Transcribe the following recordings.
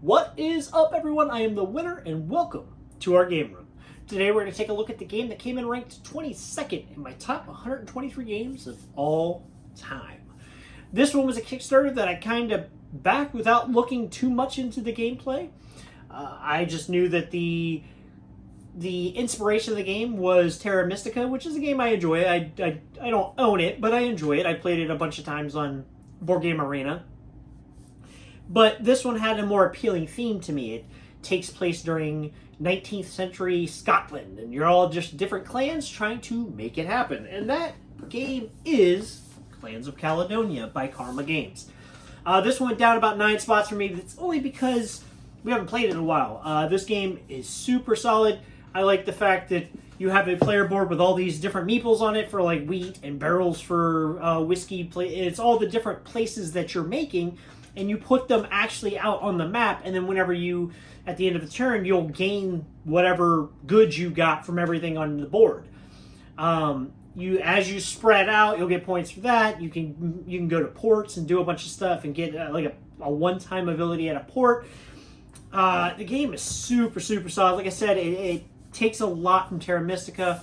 What is up, everyone? I am the Winner, and welcome to our game room. Today we're going to take a look at the game that came in ranked 22nd in my top 123 games of all time. This one was a Kickstarter that I kind of backed without looking too much into the gameplay. I just knew that the inspiration of the game was Terra Mystica, which is a game I enjoy. I don't own it, but I enjoy it. I played it a bunch of times on Board Game Arena. But this one had a more appealing theme to me. It takes place during 19th century Scotland, and you're all just different clans trying to make it happen. And that game is Clans of Caledonia by Karma Games. This one went down about 9 spots for me, but it's only because we haven't played it in a while. This game is super solid. I like the fact that you have a player board with all these different meeples on it for like wheat and barrels for whiskey. It's all the different places that you're making, and you put them actually out on the map, and then whenever you, at the end of the turn, you'll gain whatever goods you got from everything on the board. As you spread out, you'll get points for that. You can go to ports and do a bunch of stuff and get like a one-time ability at a port. The game is super solid. Like I said, it takes a lot from Terra Mystica,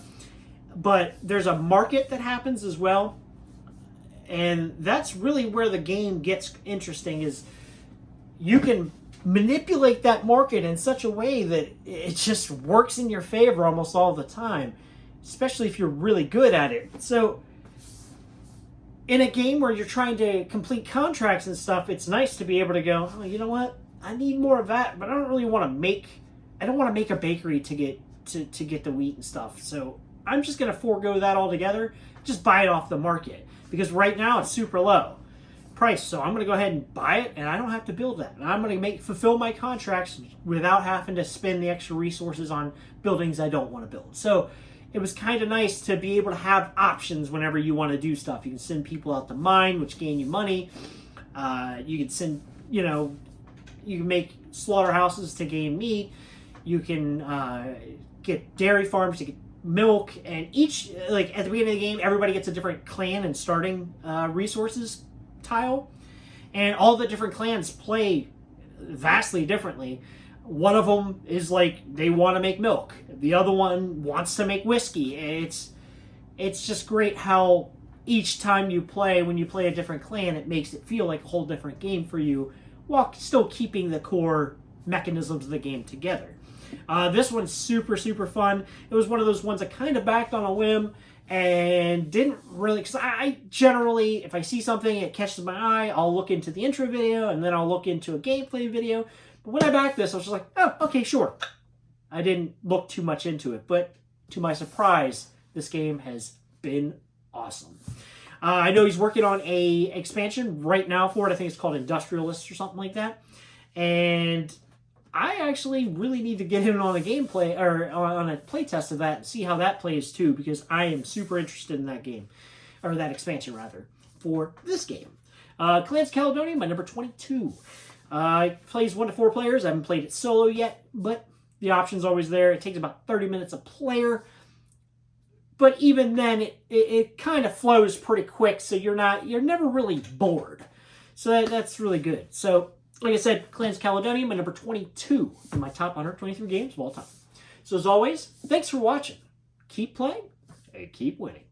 but there's a market that happens as well. And that's really where the game gets interesting, is you can manipulate that market in such a way that it just works in your favor almost all the time, especially if you're really good at it. So in a game where you're trying to complete contracts and stuff, it's nice to be able to go, oh, you know what? I need more of that, but I don't really want to make a bakery to get the wheat and stuff. So I'm just going to forego that altogether, just buy it off the market. Because right now it's super low price, so I'm going to go ahead and buy it, and I don't have to build that. And I'm going to fulfill my contracts without having to spend the extra resources on buildings I don't want to build. So it was kind of nice to be able to have options whenever you want to do stuff. You can send people out to mine, which gain you money. You can send, you can make slaughterhouses to gain meat. You can get dairy farms to get milk, and each, like at the beginning of the game, everybody gets a different clan and starting resources tile, and all the different clans play vastly differently. One of them is like they want to make milk, the other one wants to make whiskey. It's just great how each time you play, when you play a different clan, it makes it feel like a whole different game for you, while still keeping the core mechanisms of the game together. This one's super fun. It was one of those ones I kind of backed on a whim and didn't really, because I generally, if I see something, it catches my eye, I'll look into the intro video, and then I'll look into a gameplay video. But when I backed this, I was just like, oh, okay, sure. I didn't look too much into it, but to my surprise, this game has been awesome. I know he's working on a expansion right now for it. I think it's called Industrialists or something like that. And I actually really need to get in on a gameplay, or on a playtest of that, and see how that plays too, because I am super interested in that game, or that expansion rather, for this game. Clans Caledonia, my number 22. It plays 1 to 4 players. I haven't played it solo yet, but the option's always there. It takes about 30 minutes a player, but even then, it kind of flows pretty quick, so you're never really bored. So that's really good. So, like I said, Clans Caledonia, my number 22 in my top 123 games of all time. So as always, thanks for watching. Keep playing and keep winning.